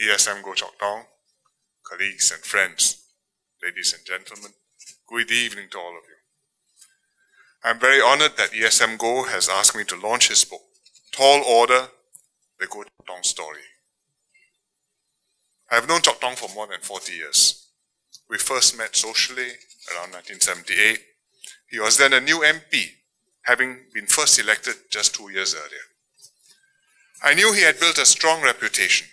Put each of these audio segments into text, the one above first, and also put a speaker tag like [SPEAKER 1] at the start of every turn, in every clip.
[SPEAKER 1] ESM Goh Chok Tong, colleagues and friends, ladies and gentlemen, good evening to all of you. I'm very honored that ESM Goh has asked me to launch his book, Tall Order, The Goh Chok Tong Story. I have known Chok Tong for more than 40 years. We first met socially around 1978. He was then a new MP, having been first elected just 2 years earlier. I knew he had built a strong reputation,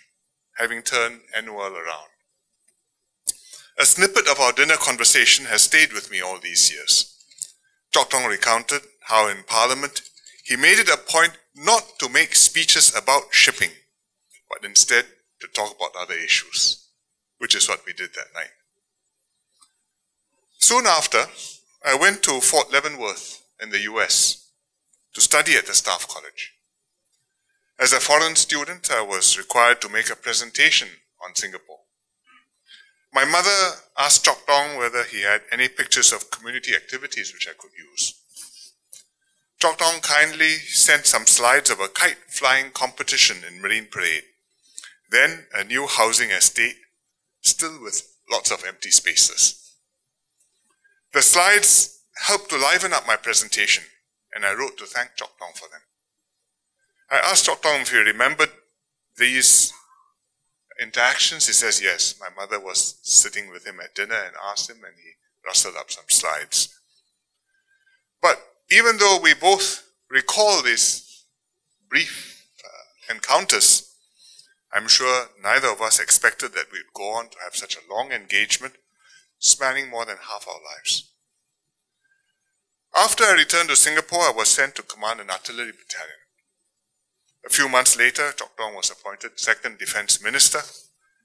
[SPEAKER 1] having turned NOL around. A snippet of our dinner conversation has stayed with me all these years. Chok Tong recounted how in Parliament he made it a point not to make speeches about shipping, but instead to talk about other issues, which is what we did that night. Soon after, I went to Fort Leavenworth in the US to study at the Staff College. As a foreign student, I was required to make a presentation on Singapore. My mother asked Chok Tong whether he had any pictures of community activities which I could use. Chok Tong kindly sent some slides of a kite flying competition in Marine Parade, then a new housing estate, still with lots of empty spaces. The slides helped to liven up my presentation, and I wrote to thank Chok Tong for them. I asked Chok Tong if he remembered these interactions. He says yes. My mother was sitting with him at dinner and asked him, and he rustled up some slides. But even though we both recall these brief encounters, I'm sure neither of us expected that we'd go on to have such a long engagement spanning more than half our lives. After I returned to Singapore, I was sent to command an artillery battalion. A few months later, Chok Tong was appointed Second Defence Minister,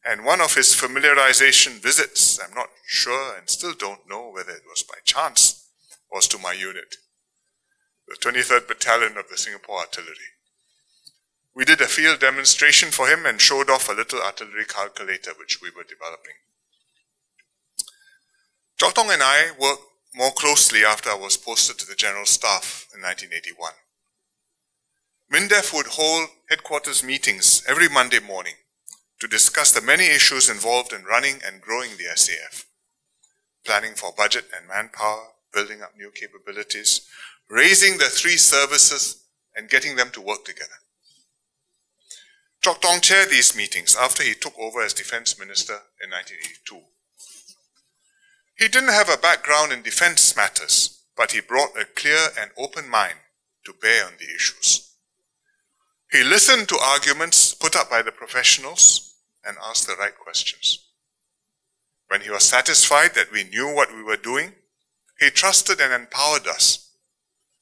[SPEAKER 1] and one of his familiarization visits, I'm not sure and still don't know whether it was by chance, was to my unit, the 23rd Battalion of the Singapore Artillery. We did a field demonstration for him and showed off a little artillery calculator which we were developing. Chok Tong and I worked more closely after I was posted to the General Staff in 1981. MINDEF would hold headquarters meetings every Monday morning to discuss the many issues involved in running and growing the SAF. Planning for budget and manpower, building up new capabilities, raising the three services and getting them to work together. Chok Tong chaired these meetings after he took over as Defence Minister in 1982. He didn't have a background in defence matters, but he brought a clear and open mind to bear on the issues. He listened to arguments put up by the professionals and asked the right questions. When he was satisfied that we knew what we were doing, he trusted and empowered us,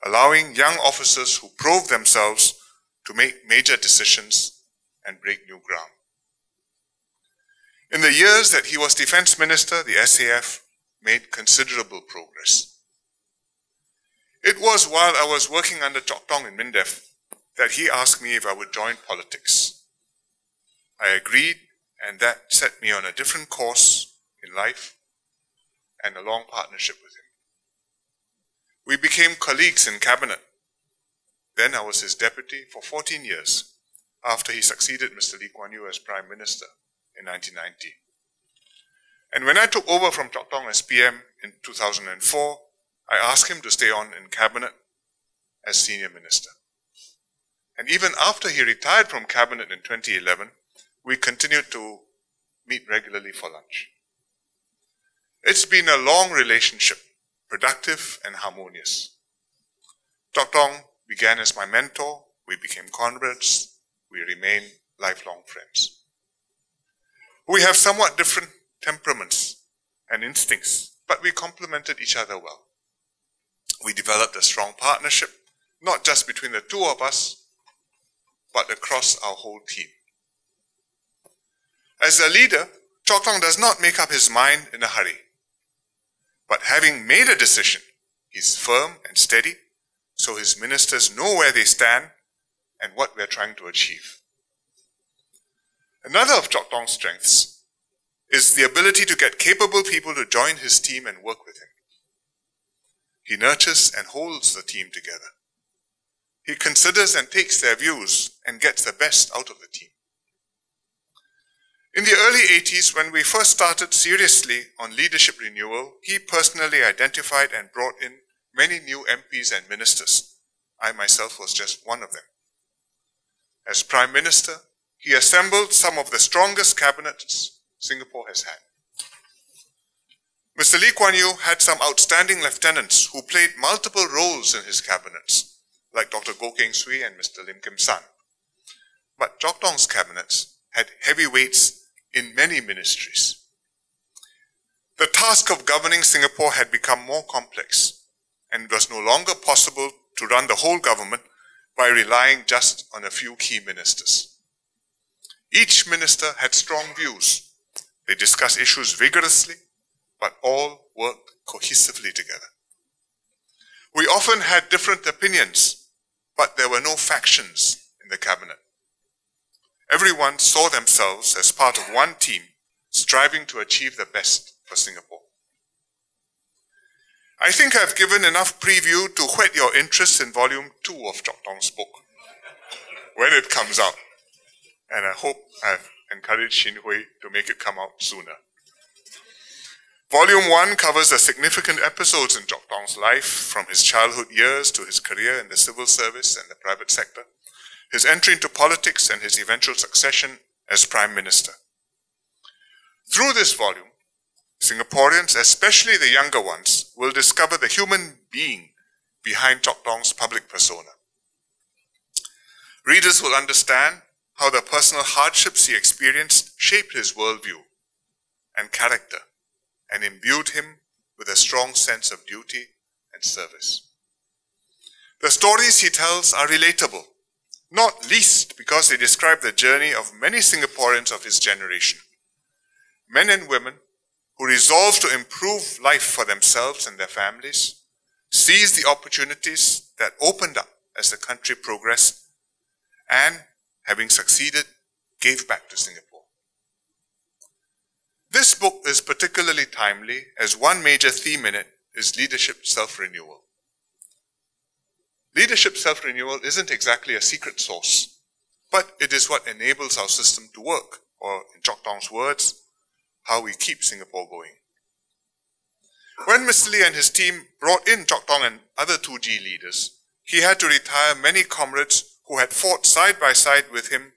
[SPEAKER 1] allowing young officers who proved themselves to make major decisions and break new ground. In the years that he was Defence Minister, the SAF made considerable progress. It was while I was working under Chok Tong in MINDEF that he asked me if I would join politics. I agreed, and that set me on a different course in life and a long partnership with him. We became colleagues in cabinet. Then I was his deputy for 14 years after he succeeded Mr. Lee Kuan Yew as Prime Minister in 1990. And when I took over from Chok Tong as PM in 2004, I asked him to stay on in cabinet as Senior Minister. And even after he retired from cabinet in 2011, we continued to meet regularly for lunch. It's been a long relationship, productive and harmonious. Chok Tong began as my mentor, we became comrades, we remain lifelong friends. We have somewhat different temperaments and instincts, but we complemented each other well. We developed a strong partnership, not just between the two of us, but across our whole team. As a leader, Chok Tong does not make up his mind in a hurry. But having made a decision, he's firm and steady, so his ministers know where they stand and what we're trying to achieve. Another of Chok Tong's strengths is the ability to get capable people to join his team and work with him. He nurtures and holds the team together. He considers and takes their views and gets the best out of the team. In the early 80s, when we first started seriously on leadership renewal, he personally identified and brought in many new MPs and ministers. I myself was just one of them. As Prime Minister, he assembled some of the strongest cabinets Singapore has had. Mr. Lee Kuan Yew had some outstanding lieutenants who played multiple roles in his cabinets, like Dr. Goh Keng Swee and Mr. Lim Kim San. But Chok Tong's cabinets had heavyweights in many ministries. The task of governing Singapore had become more complex, and it was no longer possible to run the whole government by relying just on a few key ministers. Each minister had strong views. They discussed issues vigorously, but all worked cohesively together. We often had different opinions, but there were no factions in the cabinet. Everyone saw themselves as part of one team, striving to achieve the best for Singapore. I think I've given enough preview to whet your interest in Volume 2 of Chok Tong's book, when it comes out. And I hope I've encouraged Shin Hui to make it come out sooner. Volume 1 covers the significant episodes in Chok Tong's life, from his childhood years to his career in the civil service and the private sector, his entry into politics and his eventual succession as Prime Minister. Through this volume, Singaporeans, especially the younger ones, will discover the human being behind Chok Tong's public persona. Readers will understand how the personal hardships he experienced shaped his worldview and character and imbued him with a strong sense of duty and service. The stories he tells are relatable, not least because they describe the journey of many Singaporeans of his generation, men and women who resolved to improve life for themselves and their families, seized the opportunities that opened up as the country progressed, and, having succeeded, gave back to Singapore. This book is particularly timely as one major theme in it is leadership self-renewal. Leadership self-renewal isn't exactly a secret sauce, but it is what enables our system to work, or in Chok Tong's words, how we keep Singapore going. When Mr. Lee and his team brought in Chok Tong and other 2G leaders, he had to retire many comrades who had fought side by side with him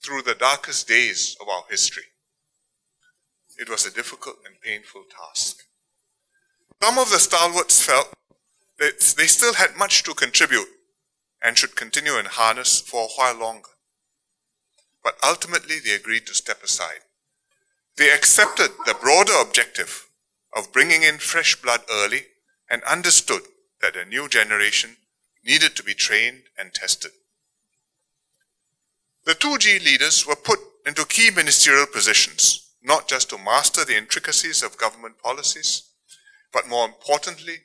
[SPEAKER 1] through the darkest days of our history. It was a difficult and painful task. Some of the stalwarts felt that they still had much to contribute and should continue in harness for a while longer. But ultimately they agreed to step aside. They accepted the broader objective of bringing in fresh blood early and understood that a new generation needed to be trained and tested. The 2G leaders were put into key ministerial positions, not just to master the intricacies of government policies, but more importantly,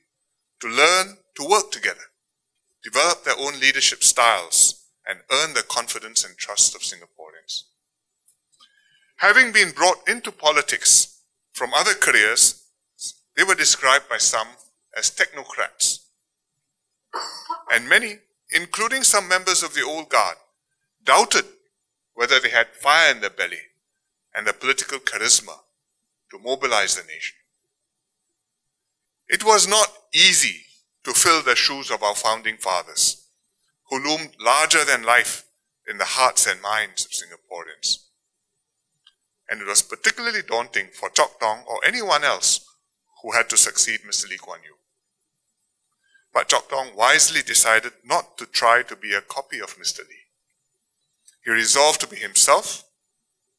[SPEAKER 1] to learn to work together, develop their own leadership styles, and earn the confidence and trust of Singaporeans. Having been brought into politics from other careers, they were described by some as technocrats. And many, including some members of the old guard, doubted whether they had fire in their belly and the political charisma to mobilize the nation. It was not easy to fill the shoes of our founding fathers, who loomed larger than life in the hearts and minds of Singaporeans. And it was particularly daunting for Chok Tong or anyone else who had to succeed Mr. Lee Kuan Yew. But Chok Tong wisely decided not to try to be a copy of Mr. Lee. He resolved to be himself.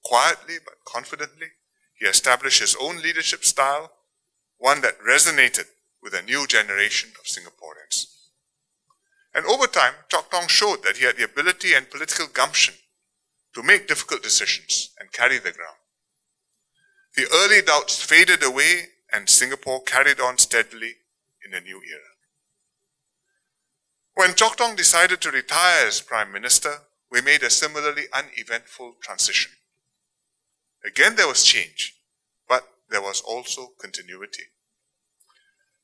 [SPEAKER 1] Quietly but confidently, he established his own leadership style, one that resonated with a new generation of Singaporeans. And over time, Chok Tong showed that he had the ability and political gumption to make difficult decisions and carry the ground. The early doubts faded away and Singapore carried on steadily in a new era. When Chok Tong decided to retire as Prime Minister, we made a similarly uneventful transition. Again, there was change, but there was also continuity.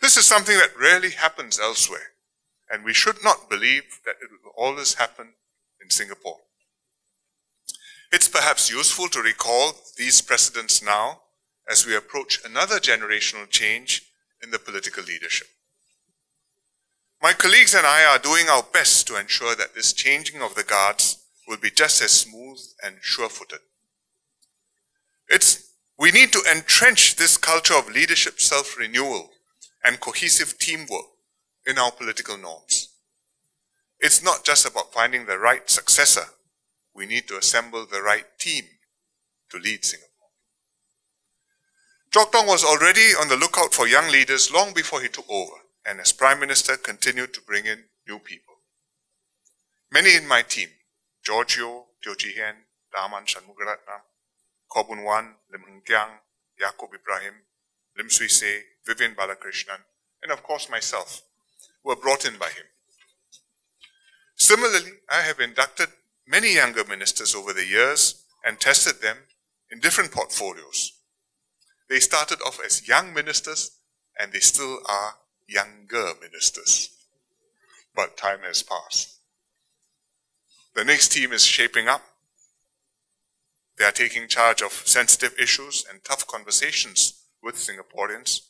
[SPEAKER 1] This is something that rarely happens elsewhere, and we should not believe that it will always happen in Singapore. It's perhaps useful to recall these precedents now as we approach another generational change in the political leadership. My colleagues and I are doing our best to ensure that this changing of the guards will be just as smooth and sure-footed. We need to entrench this culture of leadership self-renewal and cohesive teamwork in our political norms. It's not just about finding the right successor. We need to assemble the right team to lead Singapore. Chok Tong was already on the lookout for young leaders long before he took over, and as Prime Minister continued to bring in new people. Many in my team, George Yew, Teo Chee Hean, Daman Shanmugaratnam, Khaw Boon Wan, Lim Hng Kiang, Yaacob Ibrahim, Lim Swee Se, Vivian Balakrishnan, and of course myself, were brought in by him. Similarly, I have inducted many younger ministers over the years and tested them in different portfolios. They started off as young ministers and they still are younger ministers. But time has passed. The next team is shaping up. They are taking charge of sensitive issues and tough conversations with Singaporeans,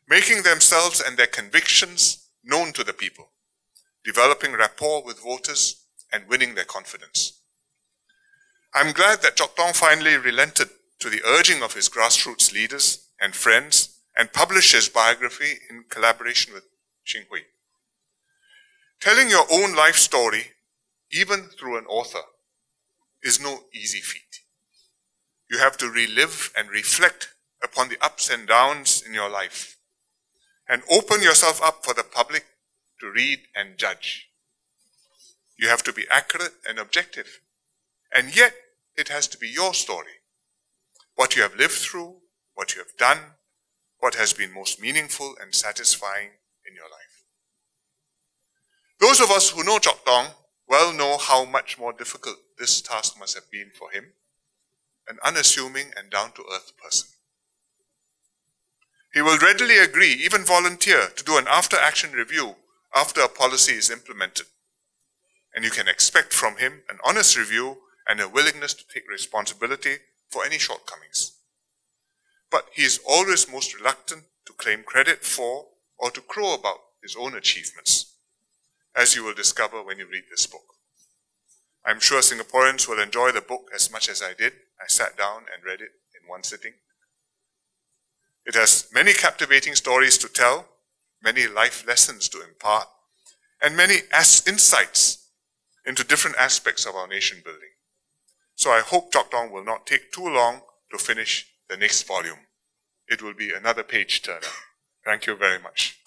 [SPEAKER 1] making themselves and their convictions known to the people, developing rapport with voters and winning their confidence. I'm glad that Chok Tong finally relented to the urging of his grassroots leaders and friends and published his biography in collaboration with Ching Hui. Telling your own life story, even through an author, is no easy feat. You have to relive and reflect upon the ups and downs in your life and open yourself up for the public to read and judge. You have to be accurate and objective, and yet it has to be your story. What you have lived through, what you have done, what has been most meaningful and satisfying in your life. Those of us who know Chok Tong well know how much more difficult this task must have been for him, an unassuming and down-to-earth person. He will readily agree, even volunteer, to do an after-action review after a policy is implemented. And you can expect from him an honest review and a willingness to take responsibility for any shortcomings. But he is always most reluctant to claim credit for or to crow about his own achievements, as you will discover when you read this book. I'm sure Singaporeans will enjoy the book as much as I did. I sat down and read it in one sitting. It has many captivating stories to tell, many life lessons to impart, and many insights into different aspects of our nation building. So I hope Chok Tong will not take too long to finish the next volume. It will be another page turner. Thank you very much.